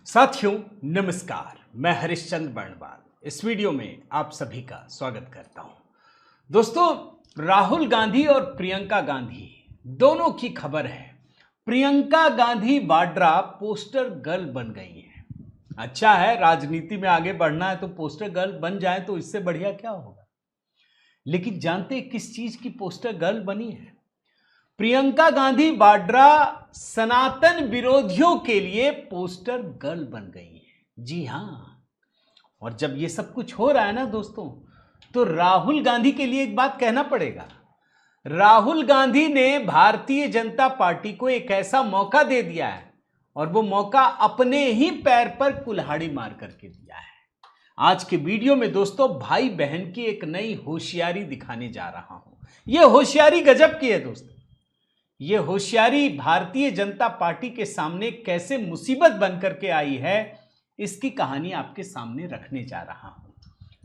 साथियों नमस्कार, मैं हरिश्चंद्र बर्णवाल इस वीडियो में आप सभी का स्वागत करता हूं। दोस्तों, राहुल गांधी और प्रियंका गांधी दोनों की खबर है। प्रियंका गांधी वाड्रा पोस्टर गर्ल बन गई हैं। अच्छा है, राजनीति में आगे बढ़ना है तो पोस्टर गर्ल बन जाए तो इससे बढ़िया क्या होगा। लेकिन जानते किस चीज की पोस्टर गर्ल बनी है? प्रियंका गांधी वाड्रा सनातन विरोधियों के लिए पोस्टर गर्ल बन गई है। जी हां, और जब ये सब कुछ हो रहा है ना दोस्तों, तो राहुल गांधी के लिए एक बात कहना पड़ेगा। राहुल गांधी ने भारतीय जनता पार्टी को एक ऐसा मौका दे दिया है, और वो मौका अपने ही पैर पर कुल्हाड़ी मार करके दिया है। आज के वीडियो में दोस्तों भाई बहन की एक नई होशियारी दिखाने जा रहा हूं। यह होशियारी गजब की है दोस्तों। ये होशियारी भारतीय जनता पार्टी के सामने कैसे मुसीबत बनकर के आई है, इसकी कहानी आपके सामने रखने जा रहा हूं।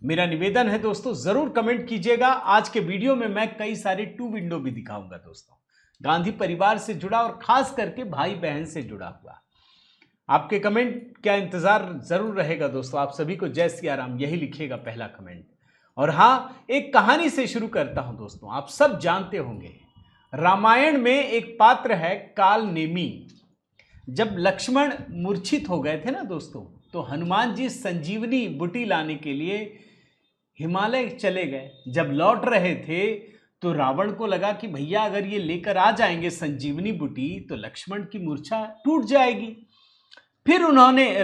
मेरा निवेदन है दोस्तों, जरूर कमेंट कीजिएगा। आज के वीडियो में मैं कई सारे टू विंडो भी दिखाऊंगा दोस्तों, गांधी परिवार से जुड़ा और खास करके भाई बहन से जुड़ा हुआ। आपके कमेंट का इंतजार जरूर रहेगा दोस्तों। आप सभी को जय सिया राम यही लिखिएगा पहला कमेंट। और हाँ, एक कहानी से शुरू करता हूं दोस्तों। आप सब जानते होंगे, रामायण में एक पात्र है काल नेमी। जब लक्ष्मण मूर्छित हो गए थे ना दोस्तों, तो हनुमान जी संजीवनी बूटी लाने के लिए हिमालय चले गए। जब लौट रहे थे तो रावण को लगा कि भैया अगर ये लेकर आ जाएंगे संजीवनी बूटी तो लक्ष्मण की मूर्छा टूट जाएगी। फिर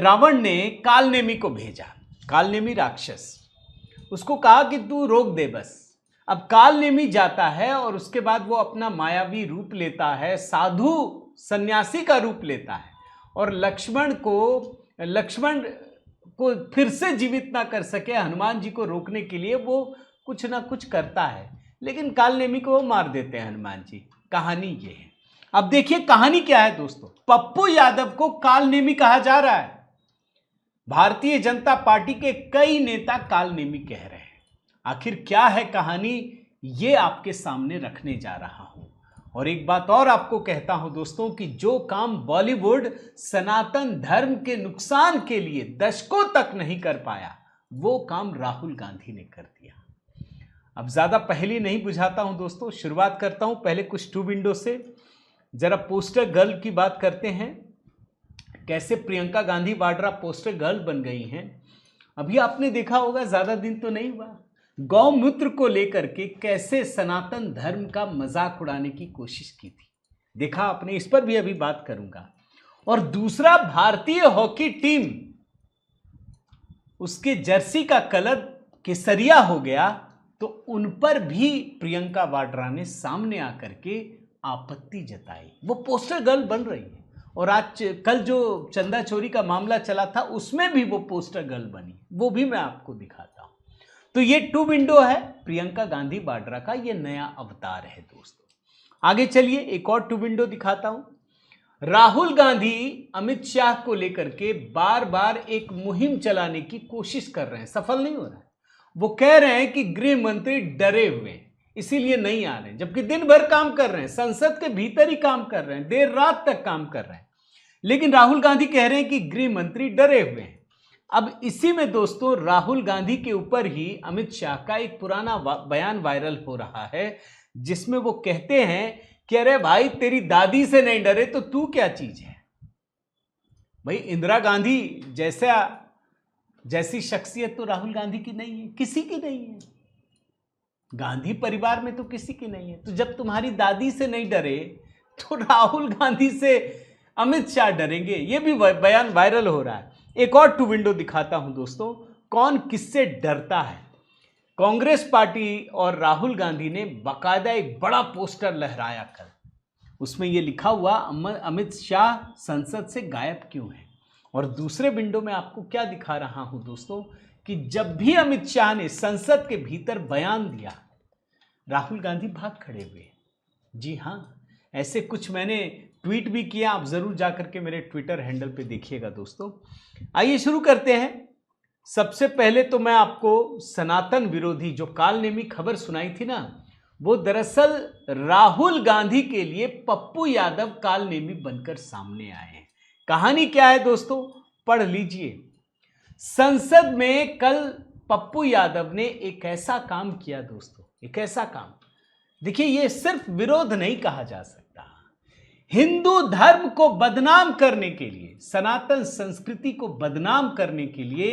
रावण ने कालनेमी को भेजा। कालनेमी राक्षस, उसको कहा कि तू रोक दे बस। अब कालनेमी जाता है और उसके बाद वो अपना मायावी रूप लेता है, साधु सन्यासी का रूप लेता है, और लक्ष्मण को फिर से जीवित ना कर सके हनुमान जी को रोकने के लिए वो कुछ ना कुछ करता है, लेकिन कालनेमी को वो मार देते हैं हनुमान जी। कहानी ये है। अब देखिए कहानी क्या है दोस्तों। पप्पू यादव को कालनेमी कहा जा रहा है। भारतीय जनता पार्टी के कई नेता कालनेमी कह रहे हैं। आखिर क्या है कहानी, ये आपके सामने रखने जा रहा हूं। और एक बात और आपको कहता हूं दोस्तों कि जो काम बॉलीवुड सनातन धर्म के नुकसान के लिए दशकों तक नहीं कर पाया, वो काम राहुल गांधी ने कर दिया। अब ज्यादा पहली नहीं बुझाता हूं दोस्तों, शुरुआत करता हूं पहले कुछ टू विंडो से। जरा पोस्टर गर्ल की बात करते हैं, कैसे प्रियंका गांधी वाड्रा पोस्टर गर्ल बन गई हैं। अभी आपने देखा होगा, ज्यादा दिन तो नहीं हुआ, गौमूत्र को लेकर के कैसे सनातन धर्म का मजाक उड़ाने की कोशिश की थी। देखा आपने, इस पर भी अभी बात करूंगा। और दूसरा, भारतीय हॉकी टीम, उसके जर्सी का कलर केसरिया हो गया, तो उन पर भी प्रियंका वाड्रा ने सामने आकर के आपत्ति जताई। वो पोस्टर गर्ल बन रही है। और आज कल जो चंदा चोरी का मामला चला था, उसमें भी वो पोस्टर गर्ल बनी, वो भी मैं आपको दिखाता हूं। तो ये टू विंडो है प्रियंका गांधी वाड्रा का, ये नया अवतार है दोस्तों। आगे चलिए एक और टू विंडो दिखाता हूं। राहुल गांधी अमित शाह को लेकर के बार बार एक मुहिम चलाने की कोशिश कर रहे हैं, सफल नहीं हो रहा है। वो कह रहे हैं कि गृह मंत्री डरे हुए हैं, इसीलिए नहीं आ रहे हैं, जबकि दिन भर काम कर रहे हैं, संसद के भीतर ही काम कर रहे हैं, देर रात तक काम कर रहे हैं। लेकिन राहुल गांधी कह रहे हैं कि गृह मंत्री डरे हुए हैं। अब इसी में दोस्तों राहुल गांधी के ऊपर ही अमित शाह का एक पुराना बयान वायरल हो रहा है, जिसमें वो कहते हैं कि अरे भाई, तेरी दादी से नहीं डरे तो तू क्या चीज है। भाई, इंदिरा गांधी जैसी शख्सियत तो राहुल गांधी की नहीं है, किसी की नहीं है। गांधी परिवार में तो किसी की नहीं है। तो जब तुम्हारी दादी से नहीं डरे तो राहुल गांधी से अमित शाह डरेंगे। ये भी बयान वायरल हो रहा है। एक और टू विंडो दिखाता हूं दोस्तों, कौन किससे डरता है। कांग्रेस पार्टी और राहुल गांधी ने बाकायदा एक बड़ा पोस्टर लहराया कर, उसमें यह लिखा हुआ, अमित शाह संसद से गायब क्यों है। और दूसरे विंडो में आपको क्या दिखा रहा हूं दोस्तों, कि जब भी अमित शाह ने संसद के भीतर बयान दिया, राहुल गांधी भाग खड़े हुए। जी हां, ऐसे कुछ मैंने ट्वीट भी किया, आप जरूर जाकर के मेरे ट्विटर हैंडल पे देखिएगा दोस्तों। आइए शुरू करते हैं। सबसे पहले तो मैं आपको सनातन विरोधी जो कालनेमी खबर सुनाई थी ना, वो दरअसल राहुल गांधी के लिए पप्पू यादव कालनेमी बनकर सामने आए हैं। कहानी क्या है दोस्तों, पढ़ लीजिए। संसद में कल पप्पू यादव ने एक ऐसा काम किया दोस्तों, एक ऐसा काम, देखिए ये सिर्फ विरोध नहीं कहा जा सकता, हिंदू धर्म को बदनाम करने के लिए, सनातन संस्कृति को बदनाम करने के लिए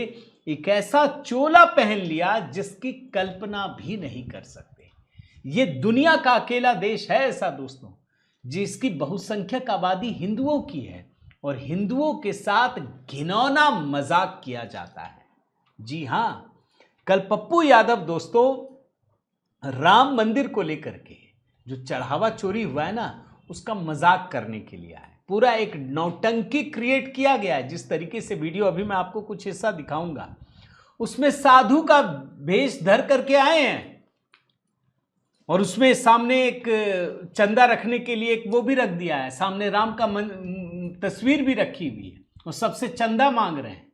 एक ऐसा चोला पहन लिया जिसकी कल्पना भी नहीं कर सकते। ये दुनिया का अकेला देश है ऐसा दोस्तों, जिसकी बहुसंख्यक आबादी हिंदुओं की है और हिंदुओं के साथ घिनौना मजाक किया जाता है। जी हां, कल पप्पू यादव दोस्तों राम मंदिर को लेकर के जो चढ़ावा चोरी हुआ है ना, उसका मजाक करने के लिए आए। पूरा एक नौटंकी क्रिएट किया गया है। जिस तरीके से वीडियो अभी मैं आपको कुछ हिस्सा दिखाऊंगा, उसमें साधु का भेष धर करके आए हैं और उसमें सामने एक चंदा रखने के लिए एक वो भी रख दिया है, सामने राम का तस्वीर भी रखी हुई है और सबसे चंदा मांग रहे हैं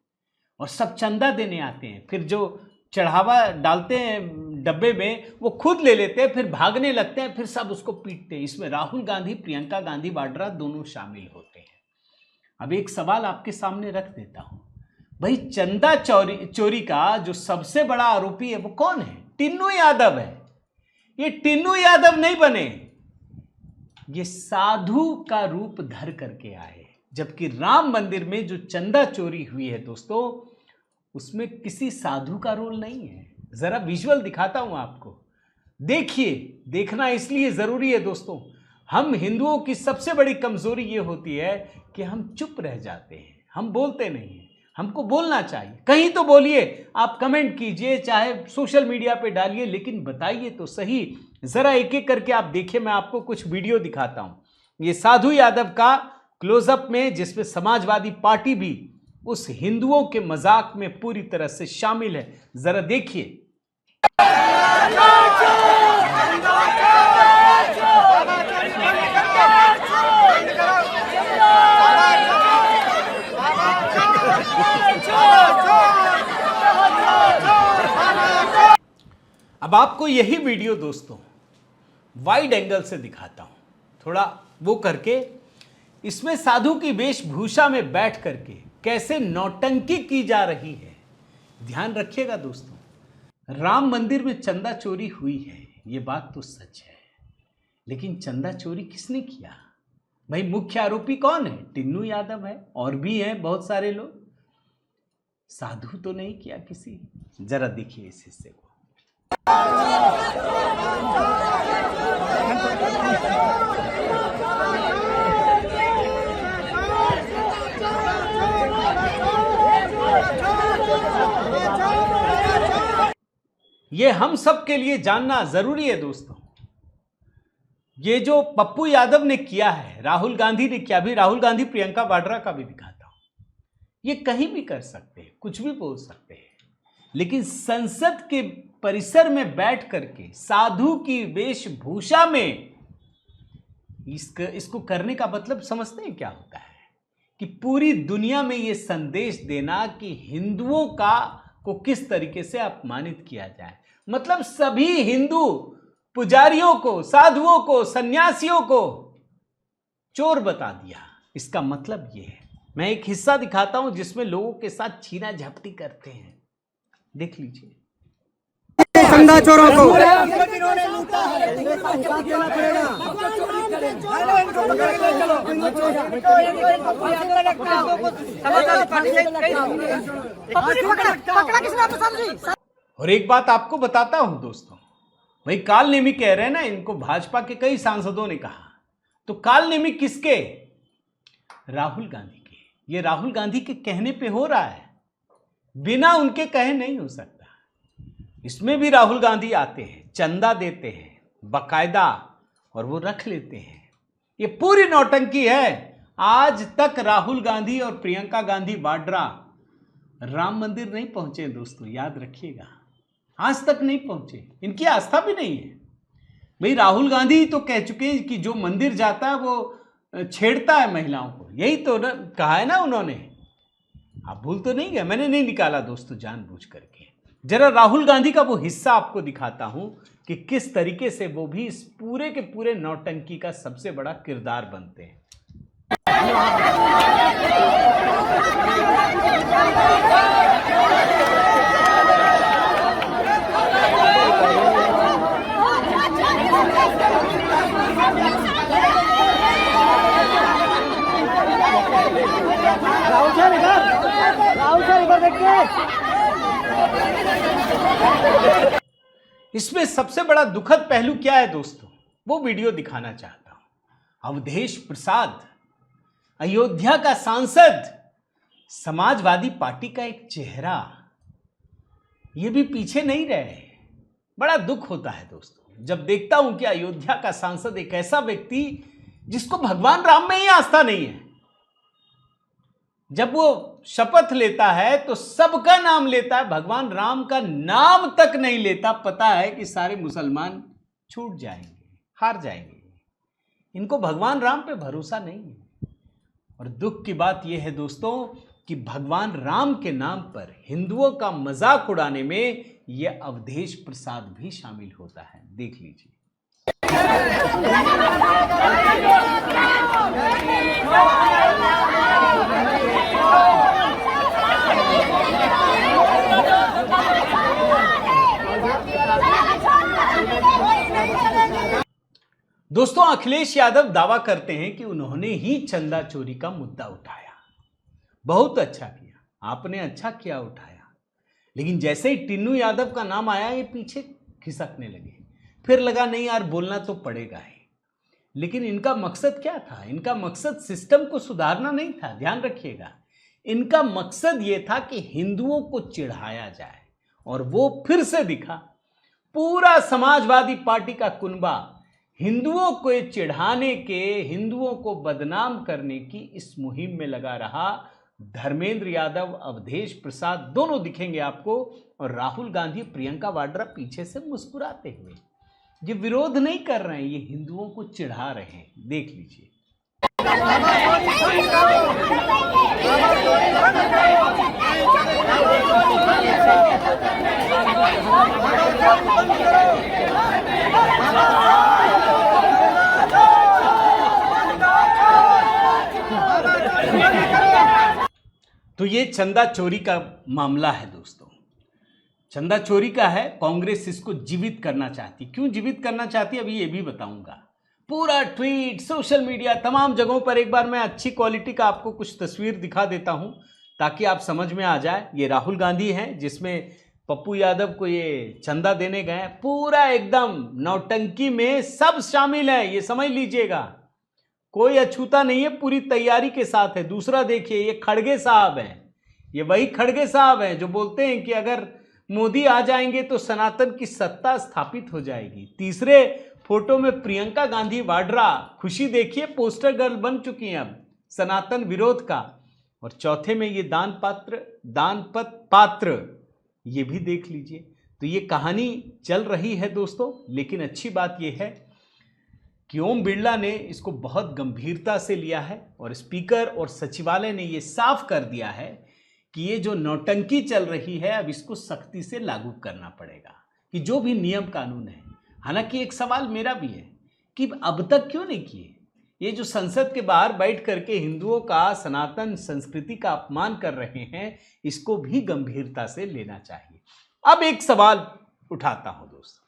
और सब चंदा देने आते हैं। फिर जो चढ़ावा डालते हैं डब्बे में वो खुद ले लेते हैं, फिर भागने लगते हैं, फिर सब उसको पीटते हैं। इसमें राहुल गांधी, प्रियंका गांधी वाड्रा दोनों शामिल होते हैं। अब एक सवाल आपके सामने रख देता हूं, भाई चंदा चोरी का जो सबसे बड़ा आरोपी है वो कौन है? टिन्नू यादव है। ये टिन्नू यादव नहीं बने, ये साधु का रूप धर करके आए। जबकि राम मंदिर में जो चंदा चोरी हुई है दोस्तों, उसमें किसी साधु का रोल नहीं है। जरा विजुअल दिखाता हूं आपको, देखिए। देखना इसलिए जरूरी है दोस्तों, हम हिंदुओं की सबसे बड़ी कमजोरी ये होती है कि हम चुप रह जाते हैं, हम बोलते नहीं हैं। हमको बोलना चाहिए, कहीं तो बोलिए, आप कमेंट कीजिए, चाहे सोशल मीडिया पे डालिए, लेकिन बताइए तो सही। जरा एक एक करके आप देखिए, मैं आपको कुछ वीडियो दिखाता हूं। ये साधु यादव का क्लोजअप में, जिसमें समाजवादी पार्टी भी उस हिंदुओं के मजाक में पूरी तरह से शामिल है। जरा देखिए। अब आपको यही वीडियो दोस्तों वाइड एंगल से दिखाता हूं, थोड़ा वो करके। इसमें साधु की वेशभूषा में बैठ करके कैसे नौटंकी की जा रही है, ध्यान रखिएगा दोस्तों। राम मंदिर में चंदा चोरी हुई है, ये बात तो सच है, लेकिन चंदा चोरी किसने किया? भाई मुख्य आरोपी कौन है? टिन्नू यादव है, और भी हैं बहुत सारे लोग। साधु तो नहीं किया किसी। जरा देखिए इस हिस्से को। ये हम सब के लिए जानना जरूरी है दोस्तों। ये जो पप्पू यादव ने किया है, राहुल गांधी ने किया, भी राहुल गांधी प्रियंका वाड्रा का भी दिखाता हूं। ये कहीं भी कर सकते हैं, कुछ भी बोल सकते हैं, लेकिन संसद के परिसर में बैठ करके साधु की वेशभूषा में इसको करने का मतलब समझते हैं क्या होता है? कि पूरी दुनिया में ये संदेश देना कि हिंदुओं को किस तरीके से अपमानित किया जाए। मतलब सभी हिंदू पुजारियों को, साधुओं को, सन्यासियों को चोर बता दिया। इसका मतलब ये है। मैं एक हिस्सा दिखाता हूं जिसमें लोगों के साथ छीना झपटी करते हैं, देख लीजिए। चंदा चोरों को और एक बात आपको बताता हूं दोस्तों, भाई काल नेमी कह रहे हैं ना, इनको भाजपा के कई सांसदों ने कहा, तो काल नेमी किसके? राहुल गांधी के। ये राहुल गांधी के कहने पे हो रहा है, बिना उनके कहे नहीं हो सकता। इसमें भी राहुल गांधी आते हैं, चंदा देते हैं बकायदा, और वो रख लेते हैं। ये पूरी नौटंकी है। आज तक राहुल गांधी और प्रियंका गांधी वाड्रा राम मंदिर नहीं पहुंचे दोस्तों, याद रखिएगा, आज तक नहीं पहुंचे। इनकी आस्था भी नहीं है। भाई राहुल गांधी तो कह चुके हैं कि जो मंदिर जाता है वो छेड़ता है महिलाओं को, यही तो कहा है ना उन्होंने। आप भूल तो नहीं गए, मैंने नहीं निकाला दोस्तों जानबूझ करके। जरा राहुल गांधी का वो हिस्सा आपको दिखाता हूं कि किस तरीके से वो भी इस पूरे के पूरे नौटंकी का सबसे बड़ा किरदार बनते हैं। इसमें सबसे बड़ा दुखद पहलू क्या है दोस्तों, वो वीडियो दिखाना चाहता हूं। अवधेश प्रसाद, अयोध्या का सांसद, समाजवादी पार्टी का एक चेहरा, ये भी पीछे नहीं रहे। बड़ा दुख होता है दोस्तों जब देखता हूं कि अयोध्या का सांसद एक ऐसा व्यक्ति जिसको भगवान राम में ही आस्था नहीं है, जब वो शपथ लेता है तो सबका नाम लेता है, भगवान राम का नाम तक नहीं लेता। पता है कि सारे मुसलमान छूट जाएंगे, हार जाएंगे। इनको भगवान राम पे भरोसा नहीं है। और दुख की बात यह है दोस्तों कि भगवान राम के नाम पर हिंदुओं का मजाक उड़ाने में यह अवधेश प्रसाद भी शामिल होता है। देख लीजिए। दोस्तों, अखिलेश यादव दावा करते हैं कि उन्होंने ही चंदा चोरी का मुद्दा उठाया। बहुत अच्छा किया, आपने अच्छा किया उठाया। लेकिन जैसे ही टिन्नू यादव का नाम आया ये पीछे खिसकने लगे। फिर लगा नहीं यार, बोलना तो पड़ेगा ही। लेकिन इनका मकसद क्या था? इनका मकसद सिस्टम को सुधारना नहीं था, ध्यान रखिएगा। इनका मकसद ये था कि हिंदुओं को चिढ़ाया जाए। और वो फिर से दिखा। पूरा समाजवादी पार्टी का कुनबा हिंदुओं को चिढ़ाने के, हिंदुओं को बदनाम करने की इस मुहिम में लगा रहा। धर्मेंद्र यादव, अवधेश प्रसाद दोनों दिखेंगे आपको, और राहुल गांधी, प्रियंका वाड्रा पीछे से मुस्कुराते हुए। ये विरोध नहीं कर रहे हैं, ये हिंदुओं को चिढ़ा रहे हैं। देख लीजिए। तो ये चंदा चोरी का मामला है दोस्तों। चंदा चोरी का है। कांग्रेस इसको जीवित करना चाहती। क्यों जीवित करना चाहती है अभी ये भी बताऊंगा। पूरा ट्वीट, सोशल मीडिया, तमाम जगहों पर एक बार मैं अच्छी क्वालिटी का आपको कुछ तस्वीर दिखा देता हूं ताकि आप समझ में आ जाए। ये राहुल गांधी हैं जिसमें पप्पू यादव को ये चंदा देने गए। पूरा एकदम नौटंकी में सब शामिल है, ये समझ लीजिएगा। कोई अछूता नहीं है, पूरी तैयारी के साथ है। दूसरा देखिए, ये खड़गे साहब हैं। ये वही खड़गे साहब हैं जो बोलते हैं कि अगर मोदी आ जाएंगे तो सनातन की सत्ता स्थापित हो जाएगी। तीसरे फोटो में प्रियंका गांधी वाड्रा, खुशी देखिए, पोस्टर गर्ल बन चुकी हैं अब सनातन विरोध का। और चौथे में ये दानपत पात्र, ये भी देख लीजिए। तो ये कहानी चल रही है दोस्तों। लेकिन अच्छी बात यह है कि ओम बिरला ने इसको बहुत गंभीरता से लिया है और स्पीकर और सचिवालय ने ये साफ कर दिया है कि ये जो नौटंकी चल रही है अब इसको सख्ती से लागू करना पड़ेगा, कि जो भी नियम कानून है। हालांकि एक सवाल मेरा भी है कि अब तक क्यों नहीं किए? ये जो संसद के बाहर बैठ करके हिंदुओं का, सनातन संस्कृति का अपमान कर रहे हैं, इसको भी गंभीरता से लेना चाहिए। अब एक सवाल उठाता हूं दोस्तों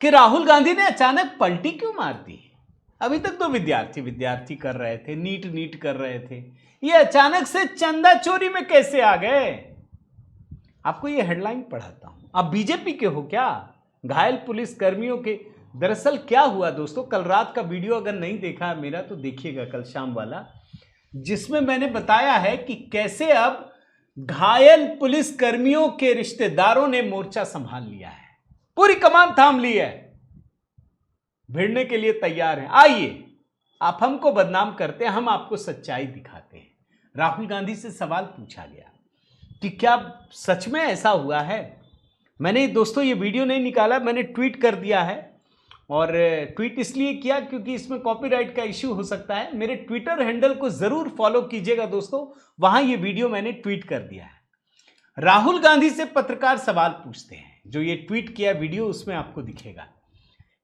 कि राहुल गांधी ने अचानक पलटी क्यों मार दी? अभी तक तो विद्यार्थी कर रहे थे, नीट कर रहे थे। ये अचानक से चंदा चोरी में कैसे आ गए? आपको ये हेडलाइन पढ़ाता हूं। आप बीजेपी के हो क्या? घायल पुलिस कर्मियों के, दरअसल क्या हुआ दोस्तों, कल रात का वीडियो अगर नहीं देखा है मेरा तो देखिएगा, कल शाम वाला, जिसमें मैंने बताया है कि कैसे अब घायल पुलिस कर्मियों के रिश्तेदारों ने मोर्चा संभाल लिया है, पूरी कमान थाम ली है, भिड़ने के लिए तैयार हैं। आइए, आप हमको बदनाम करते हैं, हम आपको सच्चाई दिखाते हैं। राहुल गांधी से सवाल पूछा गया कि क्या सच में ऐसा हुआ है? मैंने दोस्तों ये वीडियो नहीं निकाला, मैंने ट्वीट कर दिया है। और ट्वीट इसलिए किया क्योंकि इसमें कॉपीराइट का इश्यू हो सकता है। मेरे ट्विटर हैंडल को जरूर फॉलो कीजिएगा दोस्तों, वहां ये वीडियो मैंने ट्वीट कर दिया है। राहुल गांधी से पत्रकार सवाल पूछते हैं, जो ये ट्वीट किया वीडियो उसमें आपको दिखेगा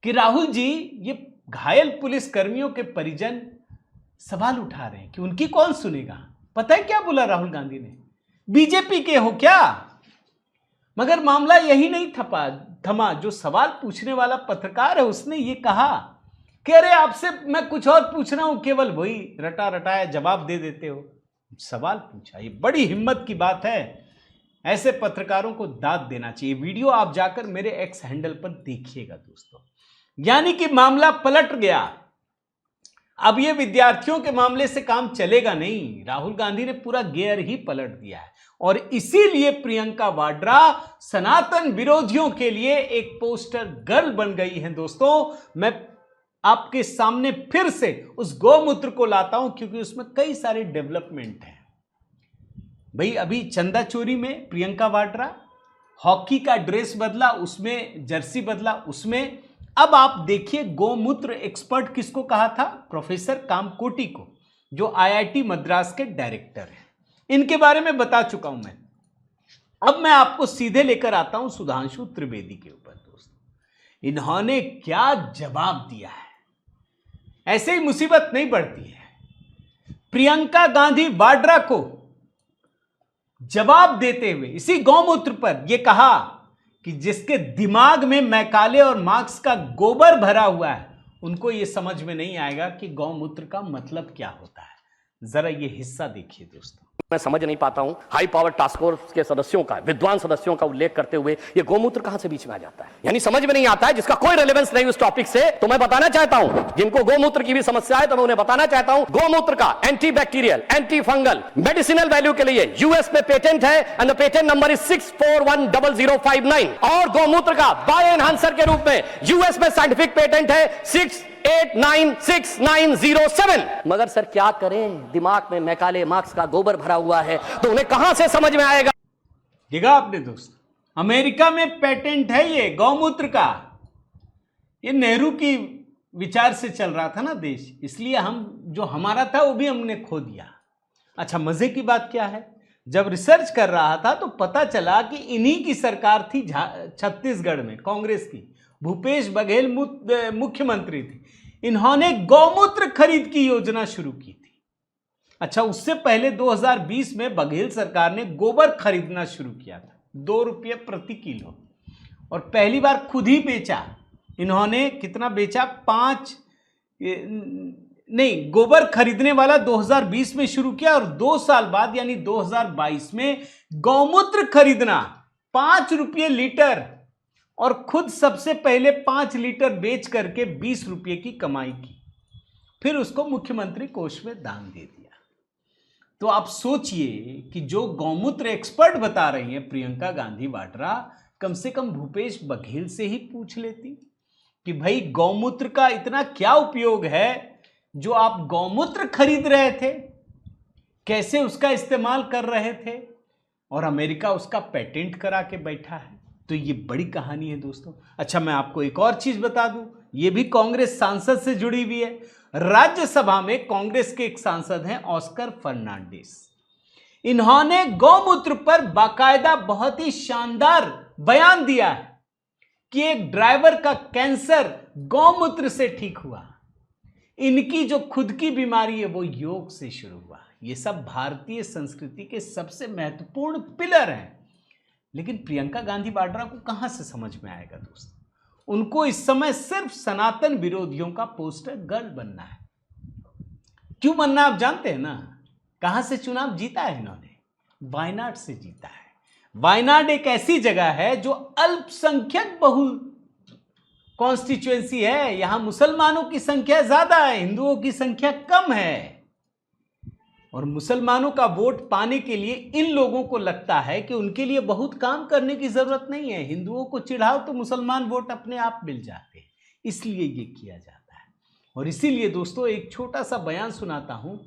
कि राहुल जी, ये घायल पुलिस कर्मियों के परिजन सवाल उठा रहे हैं कि उनकी कौन सुनेगा। पता है क्या बोला राहुल गांधी ने? बीजेपी के हो क्या? मगर मामला यही नहीं थमा। जो सवाल पूछने वाला पत्रकार है उसने ये कहा कि अरे आपसे मैं कुछ और पूछ रहा हूं, केवल वही रटा रटाया जवाब दे देते हो। सवाल पूछा, ये बड़ी हिम्मत की बात है ऐसे पत्रकारों को दाद देना चाहिए। वीडियो आप जाकर मेरे एक्स हैंडल पर देखिएगा दोस्तों। यानी कि मामला पलट गया। अब ये विद्यार्थियों के मामले से काम चलेगा नहीं। राहुल गांधी ने पूरा गियर ही पलट दिया है और इसीलिए प्रियंका वाड्रा सनातन विरोधियों के लिए एक पोस्टर गर्ल बन गई है। दोस्तों, मैं आपके सामने फिर से उस गौमूत्र को लाता हूं क्योंकि उसमें कई सारे डेवलपमेंट हैं। भाई, अभी चंदा चोरी में प्रियंका वाड्रा, हॉकी का ड्रेस बदला उसमें, जर्सी बदला उसमें। अब आप देखिए गौमूत्र एक्सपर्ट किसको कहा था? प्रोफेसर कामकोटी को, जो आईआईटी मद्रास के डायरेक्टर हैं। इनके बारे में बता चुका हूं मैं। अब मैं आपको सीधे लेकर आता हूं सुधांशु त्रिवेदी के ऊपर। दोस्तों, इन्होंने क्या जवाब दिया है। ऐसे ही मुसीबत नहीं बढ़ती है। प्रियंका गांधी वाड्रा को जवाब देते हुए इसी गौमूत्र पर यह कहा कि जिसके दिमाग में मैकाले और मार्क्स का गोबर भरा हुआ है, उनको यह समझ में नहीं आएगा कि गौमूत्र का मतलब क्या होता है। जरा यह हिस्सा देखिए दोस्तों। मैं समझ नहीं पाता हूं हाई पावर टास्क फोर्स के सदस्यों का, विद्वान सदस्यों का उल्लेख करते हुए ये गोमूत्र कहां से बीच में आ जाता है। यानी समझ में नहीं आता है, जिसका कोई रेलेवेंस नहीं उस टॉपिक से। तो मैं बताना चाहता हूं, जिनको गोमूत्र की भी समस्या है तो मैं उन्हें बताना चाहता हूं, गोमूत्र का anti bacterial, anti fungal, medicinal value के लिए यूएस में पेटेंट है and the patent number is 6410059। और गोमूत्र का बायो एनहांसर के रूप में यूएस में साइंटिफिक पेटेंट है 6896907। मगर सर क्या करें, दिमाग में मैकाले मार्क्स का गोबर भरा हुआ है तो उन्हें कहां से समझ में आएगा। देखा आपने दोस्त, अमेरिका में पेटेंट है ये गौमूत्र का। ये नेहरू की विचार से चल रहा था ना देश, इसलिए हम जो हमारा था वो भी हमने खो दिया। अच्छा, मजे की बात क्या है, जब रिसर्च कर रहा था तो पता चला कि इन्हीं की सरकार थी छत्तीसगढ़ में, कांग्रेस की। भूपेश बघेल मुख्यमंत्री थे। इन्होंने गौमूत्र खरीद की योजना शुरू की थी। अच्छा, उससे पहले 2020 में बघेल सरकार ने गोबर खरीदना शुरू किया था, 2 रुपये प्रति किलो, और पहली बार खुद ही बेचा। इन्होंने कितना बेचा? 5 नहीं, गोबर खरीदने वाला 2020 में शुरू किया और 2 साल बाद यानी 2022 में गौमूत्र खरीदना 5 रुपये लीटर, और खुद सबसे पहले 5 लीटर बेच करके 20 रुपये की कमाई की। फिर उसको मुख्यमंत्री कोष में दान दे दिया। तो आप सोचिए कि जो गौमूत्र एक्सपर्ट बता रही हैं प्रियंका गांधी वाड्रा, कम से कम भूपेश बघेल से ही पूछ लेती कि भाई गौमूत्र का इतना क्या उपयोग है जो आप गौमूत्र खरीद रहे थे, कैसे उसका इस्तेमाल कर रहे थे, और अमेरिका उसका पेटेंट करा के बैठा है। तो ये बड़ी कहानी है दोस्तों। अच्छा, मैं आपको एक और चीज बता दूं, ये भी कांग्रेस सांसद से जुड़ी हुई है। राज्यसभा में कांग्रेस के एक सांसद हैं ऑस्कर फर्नांडिस। इन्होंने गौमूत्र पर बाकायदा बहुत ही शानदार बयान दिया है कि एक ड्राइवर का कैंसर गौमूत्र से ठीक हुआ। इनकी जो खुद की बीमारी है वो योग से शुरू हुआ। ये सब भारतीय संस्कृति के सबसे महत्वपूर्ण पिलर हैं। लेकिन प्रियंका गांधी वाड्रा को कहां से समझ में आएगा दोस्तों? उनको इस समय सिर्फ सनातन विरोधियों का पोस्टर गर्ल बनना है। क्यों बनना आप जानते हैं ना? कहां से चुनाव जीता है इन्होंने? वायनाड से जीता है। वायनाड एक ऐसी जगह है जो अल्पसंख्यक बहुल कॉन्स्टिट्यूएंसी है। यहां मुसलमानों की संख्या ज्यादा है, हिंदुओं की संख्या कम है। और मुसलमानों का वोट पाने के लिए इन लोगों को लगता है कि उनके लिए बहुत काम करने की जरूरत नहीं है। हिंदुओं को चिढ़ाओ तो मुसलमान वोट अपने आप मिल जाते हैं, इसलिए ये किया जाता है। और इसीलिए दोस्तों एक छोटा सा बयान सुनाता हूं।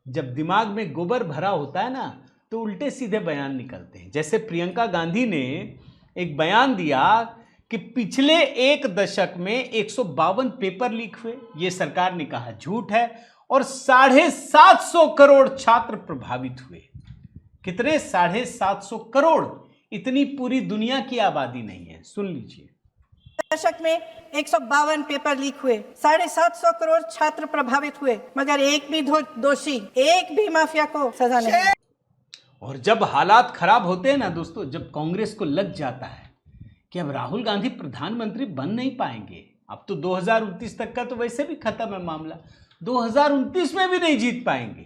जब दिमाग में गोबर भरा होता है ना तो उल्टे सीधे बयान निकलते हैं। जैसे प्रियंका गांधी ने एक बयान दिया कि पिछले 1 दशक में 152 पेपर लीक हुए, ये सरकार ने कहा झूठ है, और 750 करोड़ छात्र प्रभावित हुए। कितने? 750 करोड़। इतनी पूरी दुनिया की आबादी नहीं है। सुन लीजिए। दशक में 152 पेपर लीक हुए, 750 करोड़ छात्र प्रभावित हुए, मगर एक भी दोषी, एक भी माफिया को सजा नहीं। और जब हालात खराब होते हैं ना दोस्तों, जब कांग्रेस को लग जाता है कि अब राहुल गांधी प्रधानमंत्री बन नहीं पाएंगे, अब तो 2029 तक का तो वैसे भी खत्म है मामला, 2029 में भी नहीं जीत पाएंगे,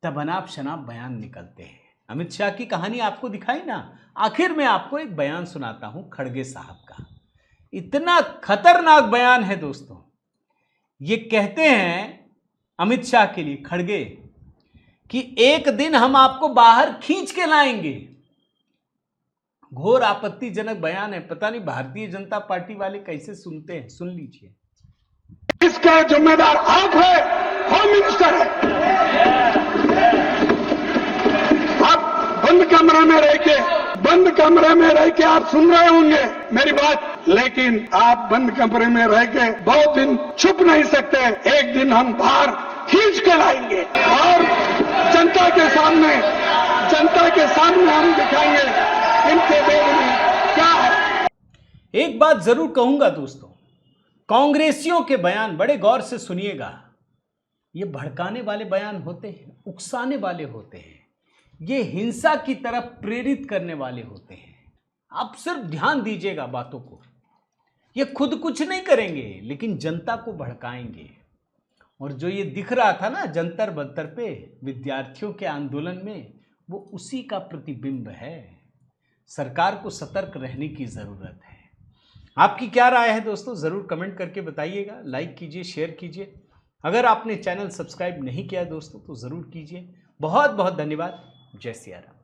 तब अनाप शनाप बयान निकलते हैं। अमित शाह की कहानी आपको दिखाई ना। आखिर में आपको एक बयान सुनाता हूं खड़गे साहब का। इतना खतरनाक बयान है दोस्तों। ये कहते हैं अमित शाह के लिए खड़गे कि एक दिन हम आपको बाहर खींच के लाएंगे। घोर आपत्तिजनक बयान है। पता नहीं भारतीय जनता पार्टी वाले कैसे सुनते हैं। सुन लीजिए। इसका जिम्मेदार आप है, होम मिनिस्टर है। आप बंद कमरे में रह के आप सुन रहे होंगे मेरी बात, लेकिन आप बंद कमरे में रह के बहुत दिन छुप नहीं सकते। एक दिन हम बाहर खींच के लाएंगे और जनता के सामने हम दिखाएंगे इनके देश में क्या है। एक बात जरूर कहूंगा दोस्तों, कांग्रेसियों के बयान बड़े गौर से सुनिएगा। ये भड़काने वाले बयान होते हैं, उकसाने वाले होते हैं, ये हिंसा की तरफ प्रेरित करने वाले होते हैं। आप सिर्फ ध्यान दीजिएगा बातों को। ये खुद कुछ नहीं करेंगे लेकिन जनता को भड़काएंगे। और जो ये दिख रहा था ना जंतर मंतर पे विद्यार्थियों के आंदोलन में, वो उसी का प्रतिबिंब है। सरकार को सतर्क रहने की जरूरत है। आपकी क्या राय है दोस्तों, जरूर कमेंट करके बताइएगा। लाइक कीजिए, शेयर कीजिए। अगर आपने चैनल सब्सक्राइब नहीं किया दोस्तों तो जरूर कीजिए। बहुत बहुत धन्यवाद। जय सिया राम।